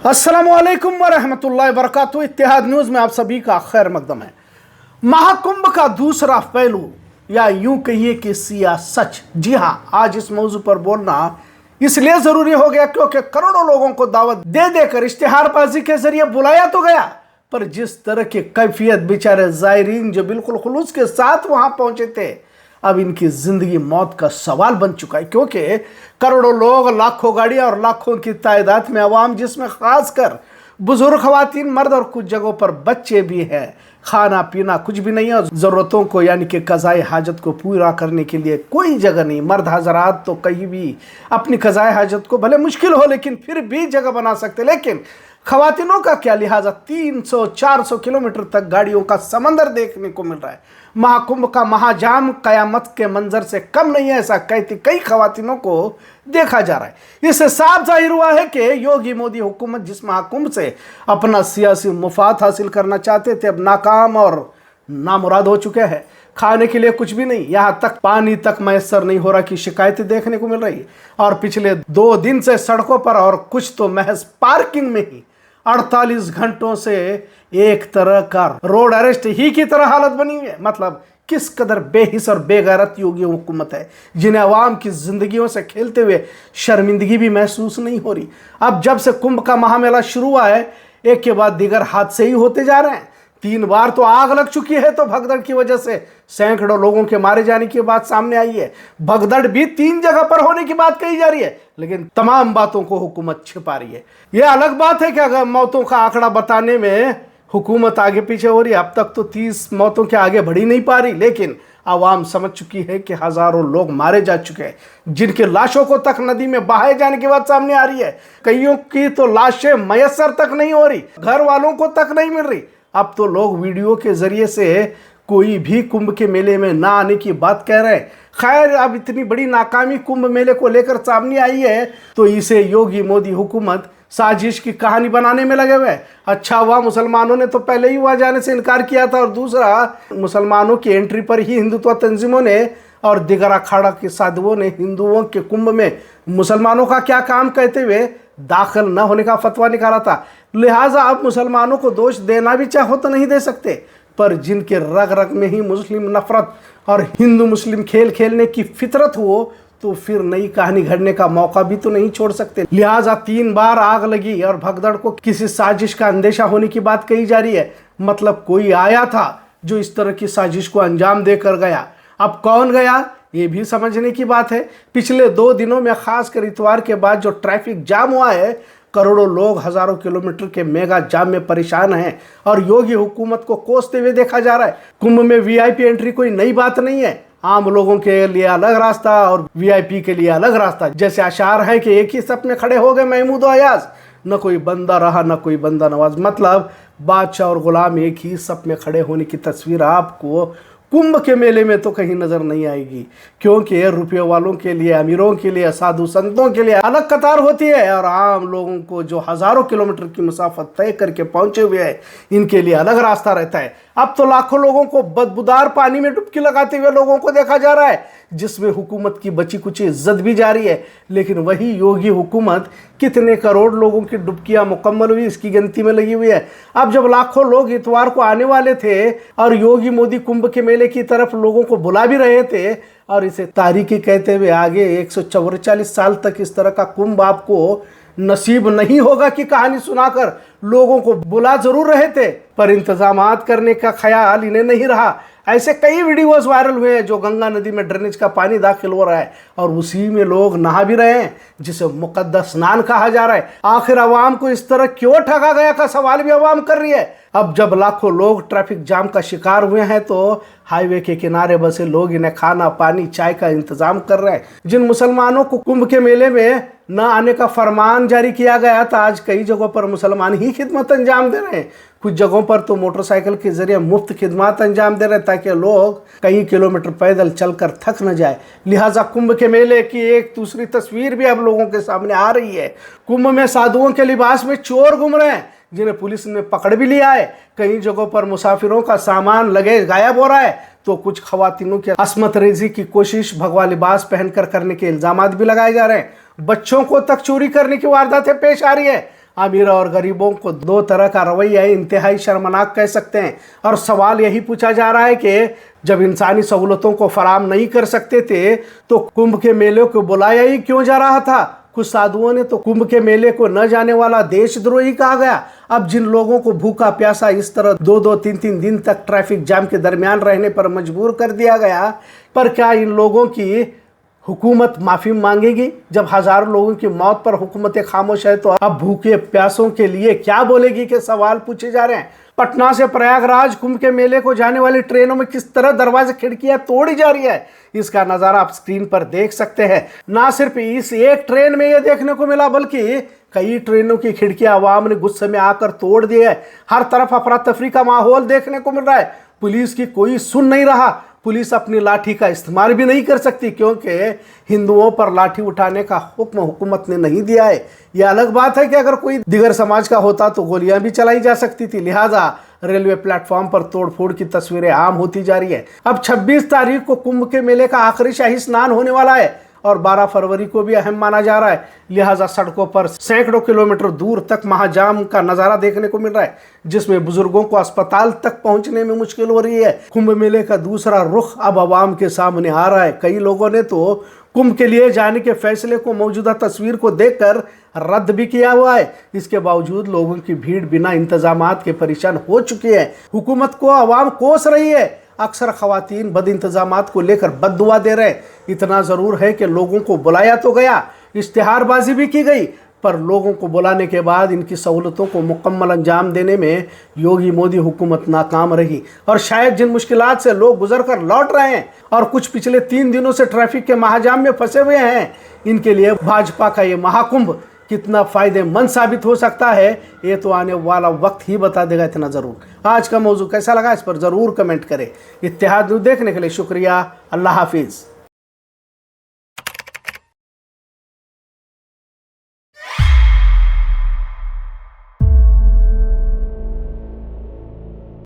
अस्सलामुअलैकुम वरहमतुल्लाहि वबरकातुहू। इत्तेहाद न्यूज़ में आप सभी का खैर मकदम है। महाकुंभ का दूसरा पहलू या यूं कहिए कि सिया सच। जी हाँ, आज इस मौजू पर बोलना इसलिए ज़रूरी हो गया क्योंकि करोड़ों लोगों को दावत दे देकर इश्तिहारबाजी के जरिए बुलाया तो गया, पर जिस तरह की कैफियत बेचारे ज़ायरीन जो बिल्कुल खुलूस के साथ वहां पहुंचे थे, अब इनकी जिंदगी मौत का सवाल बन चुका है। क्योंकि करोड़ों लोग, लाखों गाड़ियां और लाखों की तादाद में अवाम, जिसमें खासकर बुजुर्ग खवातीन, मर्द और कुछ जगहों पर बच्चे भी हैं, खाना पीना कुछ भी नहीं है और ज़रूरतों को यानी कि कज़ाए हाजत को पूरा करने के लिए कोई जगह नहीं। मर्द हजरात तो कहीं भी अपनी कज़ाए हाजत को भले मुश्किल हो लेकिन फिर भी जगह बना सकते, लेकिन खवातीनों का क्या। लिहाजा 300-400 किलोमीटर तक गाड़ियों का समंदर देखने को मिल रहा है। महाकुंभ का महाजाम कयामत के मंजर से कम नहीं है, ऐसा कहती कई खवातीनों को देखा जा रहा है। इससे साफ जाहिर हुआ है कि योगी मोदी हुकूमत जिस महाकुंभ से अपना सियासी मुफाद हासिल करना चाहते थे, अब नाकाम और नामुराद हो चुके हैं। खाने के लिए कुछ भी नहीं, यहाँ तक पानी तक मैसर नहीं हो रहा की शिकायतें देखने को मिल रही। और पिछले 2 दिन से सड़कों पर और कुछ तो महज पार्किंग में ही 48 घंटों से एक तरह का रोड अरेस्ट ही की तरह हालत बनी हुई है। मतलब किस कदर बेहिस और बेगैरत योगी हुकूमत है, जिन्हें अवाम की जिंदगियों से खेलते हुए शर्मिंदगी भी महसूस नहीं हो रही। अब जब से कुंभ का महामेला शुरू हुआ है, एक के बाद दीगर हादसे ही होते जा रहे हैं। 3 बार तो आग लग चुकी है, तो भगदड़ की वजह से सैकड़ों लोगों के मारे जाने की बात सामने आई है। भगदड़ भी 3 जगह पर होने की बात कही जा रही है, लेकिन तमाम बातों को हुकूमत छिपा रही है। यह अलग बात है कि अगर मौतों का आंकड़ा बताने में हुकूमत आगे पीछे हो रही है। अब तक तो 30 मौतों के आगे बढ़ी नहीं पा रही, लेकिन आवाम समझ चुकी है कि हजारों लोग मारे जा चुके हैं, जिनके लाशों को तक नदी में बहाए जाने की बात सामने आ रही है। कईयों की तो लाशें मयसर तक नहीं हो रही, घर वालों को तक नहीं मिल रही। अब तो लोग वीडियो के जरिए से कोई भी कुंभ के मेले में ना आने की बात कह रहे हैं। खैर, अब इतनी बड़ी नाकामी कुंभ मेले को लेकर सामने आई है, तो इसे योगी मोदी हुकूमत साजिश की कहानी बनाने में लगे हुए। अच्छा हुआ मुसलमानों ने तो पहले ही वहां जाने से इनकार किया था, और दूसरा, मुसलमानों की एंट्री पर ही हिंदुत्व तंजीमों ने और दिगर अखाड़ा के साधुओं ने हिंदुओं के कुंभ में मुसलमानों का क्या काम कहते हुए दाखिल न होने का फतवा निकाला था। लिहाजा अब मुसलमानों को दोष देना भी चाहो तो नहीं दे सकते, पर जिनके रग रग में ही मुस्लिम नफरत और हिंदू मुस्लिम खेल खेलने की फितरत हो, तो फिर नई कहानी घड़ने का मौका भी तो नहीं छोड़ सकते। लिहाजा 3 बार आग लगी और भगदड़ को किसी साजिश का अंदेशा होने की बात कही जा रही है। मतलब कोई आया था जो इस तरह की साजिश को अंजाम देकर गया। अब कौन गया, ये भी समझने की बात है। पिछले 2 दिनों में खासकर इतवार के बाद जो ट्रैफिक जाम हुआ है, करोड़ों लोग हजारों किलोमीटर के मेगा जाम में परेशान हैं और योगी हुकूमत को कोसते हुए देखा जा रहा है। कुंभ में वीआईपी एंट्री कोई नई बात नहीं है। आम लोगों के लिए अलग रास्ता और वीआईपी के लिए अलग रास्ता। जैसे आशार है कि एक ही सप में खड़े हो गए महमूद और अयाज, न कोई बंदा रहा न कोई बंदा नवाज। मतलब बादशाह और गुलाम एक ही सप में खड़े होने की तस्वीर आपको कुंभ के मेले में तो कहीं नजर नहीं आएगी, क्योंकि रुपये वालों के लिए, अमीरों के लिए, साधु संतों के लिए अलग कतार होती है, और आम लोगों को जो हजारों किलोमीटर की मुसाफत तय करके पहुंचे हुए हैं, इनके लिए अलग रास्ता रहता है। अब तो लाखों लोगों को बदबूदार पानी में डुबकी लगाते हुए लोगों को देखा जा रहा है, जिसमें हुकूमत की बची कुछ इज्जत भी जारी है। लेकिन वही योगी हुकूमत कितने करोड़ लोगों की डुबकियां मुकम्मल हुई, इसकी गिनती में लगी हुई है। अब जब लाखों लोग इतवार को आने वाले थे और योगी मोदी कुंभ के मेले की तरफ लोगों को बुला भी रहे थे, और इसे तारीखी कहते हुए आगे 144 साल तक इस तरह का कुंभ आपको नसीब नहीं होगा कि कहानी सुनाकर लोगों को बुला जरूर रहे थे, पर इंतजामात करने का ख्याल इन्हें नहीं रहा। ऐसे कई वीडियोस वायरल हुए हैं जो गंगा नदी में ड्रेनेज का पानी दाखिल हो रहा है और उसी में लोग नहा भी रहे हैं, जिसे मुकद्दस स्नान कहा जा रहा है। आखिर अवाम को इस तरह क्यों ठगा गया का सवाल भी अवाम कर रही है। अब जब लाखों लोग ट्रैफिक जाम का शिकार हुए हैं, तो हाईवे के किनारे बसे लोग इन्हें खाना पानी चाय का इंतजाम कर रहे हैं। जिन मुसलमानों को कुंभ के मेले में न आने का फरमान जारी किया गया था, आज कई जगहों पर मुसलमान ही खिदमत अंजाम दे रहे हैं। कुछ जगहों पर तो मोटरसाइकिल के जरिए मुफ्त खिदमत अंजाम दे रहे हैं, ताकि लोग कई किलोमीटर पैदल चलकर थक न जाए। लिहाजा कुंभ के मेले की एक दूसरी तस्वीर भी अब लोगों के सामने आ रही है। कुंभ में साधुओं के लिबास में चोर घूम रहे हैं, जिन्हें पुलिस ने पकड़ भी लिया है। कई जगहों पर मुसाफिरों का सामान लगेज गायब हो रहा है, तो कुछ खवातीनों की असमत रेजी की कोशिश भगवा लिबास पहनकर करने के इल्जामात भी लगाए जा रहे हैं। बच्चों को तक चोरी करने की वारदातें पेश आ रही है। अमीर और गरीबों को दो तरह का रवैया इंतहाई शर्मनाक कह सकते हैं। और सवाल यही पूछा जा रहा है कि जब इंसानी सहूलतों को फराम नहीं कर सकते थे तो कुंभ के मेले को बुलाया ही क्यों जा रहा था। कुछ साधुओं ने तो कुंभ के मेले को न जाने वाला देशद्रोही कहा गया। अब जिन लोगों को भूखा प्यासा इस तरह 2-2, 3-3 दिन तक ट्रैफिक जाम के दरमियान रहने पर मजबूर कर दिया गया, पर क्या इन लोगों की हुकूमत माफ़ी मांगेगी? जब हजारों लोगों की मौत पर हुकूमत खामोश है तो अब भूखे प्यासों के लिए क्या बोलेगी के सवाल पूछे जा रहे हैं। पटना से प्रयागराज कुंभ के मेले को जाने वाली ट्रेनों में किस तरह दरवाजे खिड़कियां तोड़ी जा रही है, इसका नज़ारा आप स्क्रीन पर देख सकते हैं। ना सिर्फ इस एक ट्रेन में यह देखने को मिला बल्कि कई ट्रेनों की खिड़कियां आवाम ने गुस्से में आकर तोड़ दी है। हर तरफ अफरा तफरी का माहौल देखने को मिल रहा है। पुलिस की कोई सुन नहीं रहा। पुलिस अपनी लाठी का इस्तेमाल भी नहीं कर सकती क्योंकि हिंदुओं पर लाठी उठाने का हुक्म हुकूमत ने नहीं दिया है। यह अलग बात है कि अगर कोई दिगर समाज का होता तो गोलियां भी चलाई जा सकती थी। लिहाजा रेलवे प्लेटफॉर्म पर तोड़फोड़ की तस्वीरें आम होती जा रही है। अब 26 तारीख को कुंभ के मेले का आखिरी शाही स्नान होने वाला है और 12 फरवरी को भी अहम माना जा रहा है। लिहाजा सड़कों पर सैकड़ों किलोमीटर दूर तक महाजाम का नज़ारा देखने को मिल रहा है, जिसमें बुजुर्गों को अस्पताल तक पहुंचने में मुश्किल हो रही है। कुंभ मेले का दूसरा रुख अब आवाम के सामने आ रहा है। कई लोगों ने तो कुंभ के लिए जाने के फैसले को मौजूदा तस्वीर को देखकर रद्द भी किया हुआ है। इसके बावजूद लोगों की भीड़ बिना इंतजामात के परेशान हो चुकी है। हुकूमत को आवाम कोस रही है। अक्सर खवातीन बद इंतजामात को लेकर बद्दुआ दे रहे। इतना ज़रूर है कि लोगों को बुलाया तो गया, इश्तिहारबाजी भी की गई, पर लोगों को बुलाने के बाद इनकी सहूलतों को मुकम्मल अंजाम देने में योगी मोदी हुकूमत नाकाम रही। और शायद जिन मुश्किलात से लोग गुजर कर लौट रहे हैं और कुछ पिछले 3 दिनों से ट्रैफिक के महाजाम में फंसे हुए हैं, इनके लिए भाजपा का ये महाकुंभ कितना फ़ायदेमंद साबित हो सकता है, ये तो आने वाला वक्त ही बता देगा। इतना ज़रूर। आज का मौजू कैसा लगा इस पर ज़रूर कमेंट करें। इत्तेहाद न्यूज़ देखने के लिए शुक्रिया। अल्लाह हाफिज़।